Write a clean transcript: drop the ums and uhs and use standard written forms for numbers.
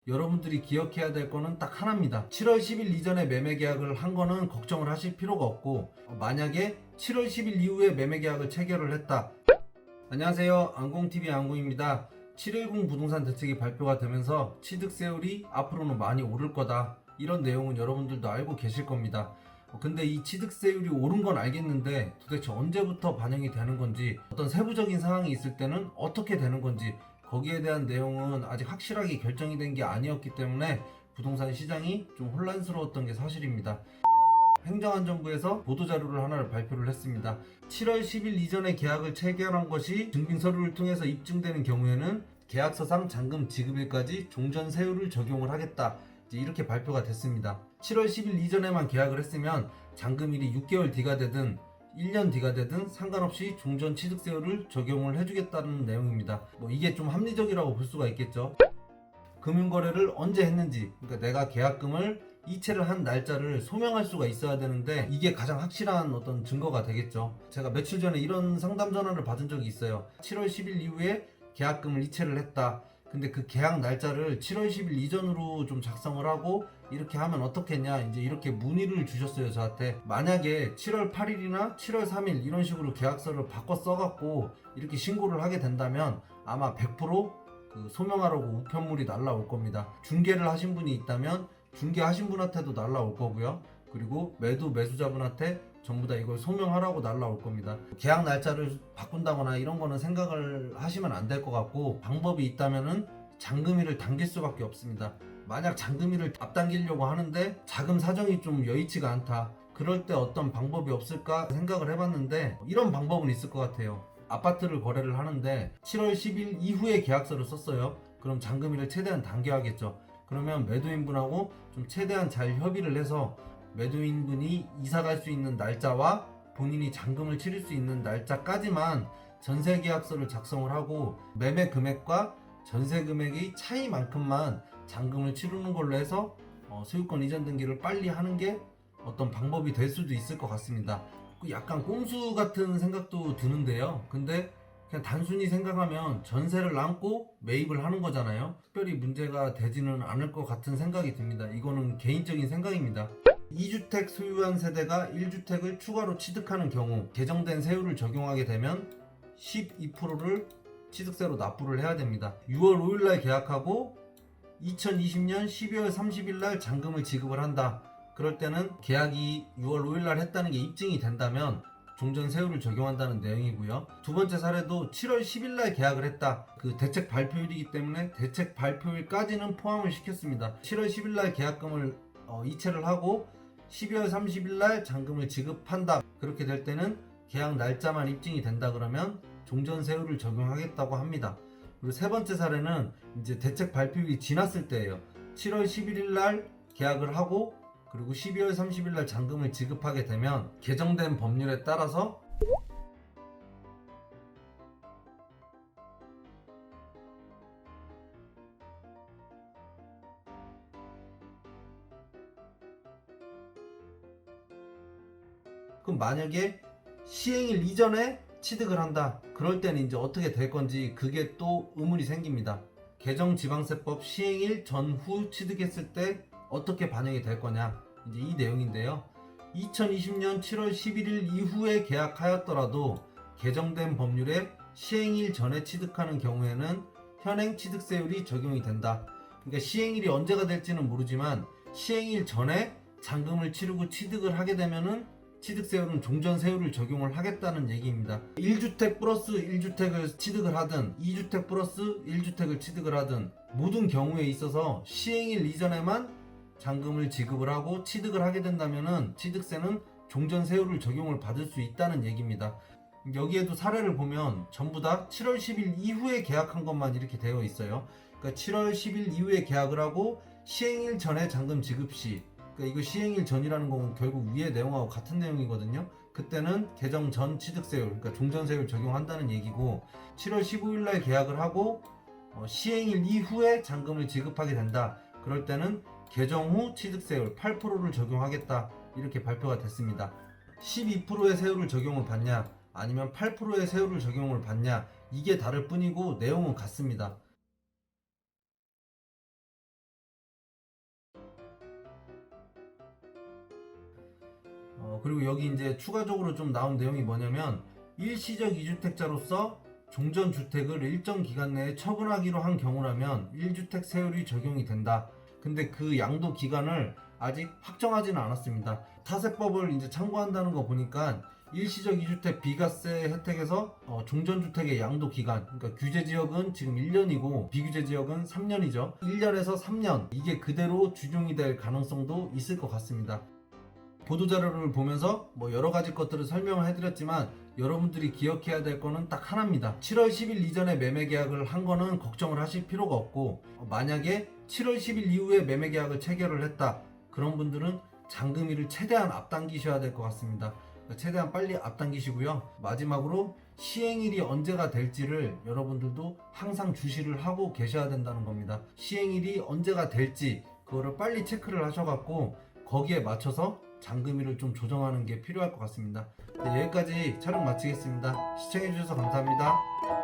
여러분들이 기억해야 될 거는 딱 하나입니다. 7월 10일 이전에 매매 계약을 한 거는 걱정을 하실 필요가 없고, 만약에 7월 10일 이후에 매매 계약을 체결을 했다. 안녕하세요, 안공TV 안공입니다. 710 부동산 대책이 발표가 되면서 취득세율이 앞으로는 많이 오를 거다, 이런 내용은 여러분들도 알고 계실 겁니다. 근데 이 취득세율이 오른 건 알겠는데 도대체 언제부터 반영이 되는 건지, 어떤 세부적인 상황이 있을 때는 어떻게 되는 건지, 거기에 대한 내용은 아직 확실하게 결정이 된 게 아니었기 때문에 부동산 시장이 좀 혼란스러웠던 게 사실입니다. 행정안전부에서 보도자료를 하나를 발표를 했습니다. 7월 10일 이전에 계약을 체결한 것이 증빙서류를 통해서 입증되는 경우에는 계약서상 잔금 지급일까지 종전세율을 적용을 하겠다, 이렇게 발표가 됐습니다. 7월 10일 이전에만 계약을 했으면 잔금일이 6개월 뒤가 되든 1년 뒤가 되든 상관없이 종전 취득세율을 적용을 해주겠다는 내용입니다. 이게 좀 합리적이라고 볼 수가 있겠죠. 금융거래를 언제 했는지, 그러니까 내가 계약금을 이체를 한 날짜를 소명할 수가 있어야 되는데, 이게 가장 확실한 어떤 증거가 되겠죠. 제가 며칠 전에 이런 상담 전화를 받은 적이 있어요. 7월 10일 이후에 계약금을 이체를 했다. 근데 그 계약 날짜를 7월 10일 이전으로 좀 작성을 하고 이렇게 하면 어떻겠냐, 이제 이렇게 문의를 주셨어요, 저한테. 만약에 7월 8일이나 7월 3일 이런 식으로 계약서를 바꿔 써갖고 이렇게 신고를 하게 된다면 아마 100% 소명하라고 우편물이 날라올 겁니다. 중개를 하신 분이 있다면 중개하신 분한테도 날라올 거고요. 그리고 매수자분한테 전부 다 이걸 소명하라고 날라올 겁니다. 계약 날짜를 바꾼다거나 이런 거는 생각을 하시면 안 될 것 같고, 방법이 있다면은 잔금일을 당길 수밖에 없습니다. 만약 잔금일을 앞당기려고 하는데 자금 사정이 좀 여의치가 않다, 그럴 때 어떤 방법이 없을까 생각을 해봤는데, 이런 방법은 있을 것 같아요. 아파트를 거래를 하는데 7월 10일 이후에 계약서를 썼어요. 그럼 잔금일을 최대한 당겨야겠죠. 그러면 매도인분하고 좀 최대한 잘 협의를 해서 매도인분이 이사 갈 수 있는 날짜와 본인이 잔금을 치를 수 있는 날짜까지만 전세 계약서를 작성을 하고, 매매 금액과 전세 금액의 차이만큼만 잔금을 치르는 걸로 해서 소유권 이전 등기를 빨리 하는 게 어떤 방법이 될 수도 있을 것 같습니다. 약간 꼼수 같은 생각도 드는데요. 근데 그냥 단순히 생각하면 전세를 남고 매입을 하는 거잖아요. 특별히 문제가 되지는 않을 것 같은 생각이 듭니다. 이거는 개인적인 생각입니다. 2주택 소유한 세대가 1주택을 추가로 취득하는 경우 개정된 세율을 적용하게 되면 12%를 취득세로 납부를 해야 됩니다. 6월 5일날 계약하고 2020년 12월 30일날 잔금을 지급을 한다. 그럴 때는 계약이 6월 5일날 했다는 게 입증이 된다면 종전세율을 적용한다는 내용이고요. 두 번째 사례도 7월 10일날 계약을 했다. 그 대책 발표일이기 때문에 대책 발표일까지는 포함을 시켰습니다. 7월 10일날 계약금을 이체를 하고 12월 30일날 잔금을 지급한다. 그렇게 될 때는 계약 날짜만 입증이 된다 그러면 종전세율을 적용하겠다고 합니다. 그리고 세 번째 사례는 이제 대책 발표일이 지났을 때예요. 7월 11일날 계약을 하고 그리고 12월 30일날 잔금을 지급하게 되면 개정된 법률에 따라서 그럼 만약에 시행일 이전에 취득을 한다, 그럴 때는 이제 어떻게 될 건지 그게 또 의문이 생깁니다. 개정지방세법 시행일 전후 취득했을 때 어떻게 반영이 될 거냐, 이제 이 내용인데요. 2020년 7월 11일 이후에 계약하였더라도 개정된 법률에 시행일 전에 취득하는 경우에는 현행 취득세율이 적용이 된다. 그러니까 시행일이 언제가 될지는 모르지만 시행일 전에 잔금을 치르고 취득을 하게 되면은 취득세율은 종전세율을 적용을 하겠다는 얘기입니다. 1주택 플러스 1주택을 취득을 하든 2주택 플러스 1주택을 취득을 하든 모든 경우에 있어서 시행일 이전에만 잔금을 지급을 하고 취득을 하게 된다면은 취득세는 종전세율을 적용을 받을 수 있다는 얘기입니다. 여기에도 사례를 보면 전부 다 7월 10일 이후에 계약한 것만 이렇게 되어 있어요. 그러니까 7월 10일 이후에 계약을 하고 시행일 전에 잔금 지급 시, 그러니까 이거 시행일 전이라는 건 결국 위에 내용하고 같은 내용이거든요. 그때는 개정 전 취득세율, 그러니까 종전세율 적용한다는 얘기고, 7월 15일 날 계약을 하고 시행일 이후에 잔금을 지급하게 된다. 그럴 때는 개정 후 취득세율 8%를 적용하겠다, 이렇게 발표가 됐습니다. 12%의 세율을 적용을 받냐 아니면 8%의 세율을 적용을 받냐, 이게 다를 뿐이고 내용은 같습니다. 그리고 여기 이제 추가적으로 좀 나온 내용이 뭐냐면 일시적 2주택자로서 종전주택을 일정 기간 내에 처분하기로 한 경우라면 1주택 세율이 적용이 된다. 근데 그 양도 기간을 아직 확정하지는 않았습니다. 타세법을 이제 참고한다는 거 보니까 일시적 2주택 비과세 혜택에서 종전주택의 양도 기간, 그러니까 규제 지역은 지금 1년이고 비규제 지역은 3년이죠. 1년에서 3년 이게 그대로 준용이 될 가능성도 있을 것 같습니다. 보도자료를 보면서 여러 가지 것들을 설명을 해드렸지만 여러분들이 기억해야 될 거는 딱 하나입니다. 7월 10일 이전에 매매 계약을 한 거는 걱정을 하실 필요가 없고, 만약에 7월 10일 이후에 매매 계약을 체결을 했다, 그런 분들은 잔금일을 최대한 앞당기셔야 될 것 같습니다. 최대한 빨리 앞당기시고요. 마지막으로 시행일이 언제가 될지를 여러분들도 항상 주시를 하고 계셔야 된다는 겁니다. 시행일이 언제가 될지 그거를 빨리 체크를 하셔갖고 거기에 맞춰서 잔금일을 좀 조정하는 게 필요할 것 같습니다. 네, 여기까지 촬영 마치겠습니다. 시청해주셔서 감사합니다.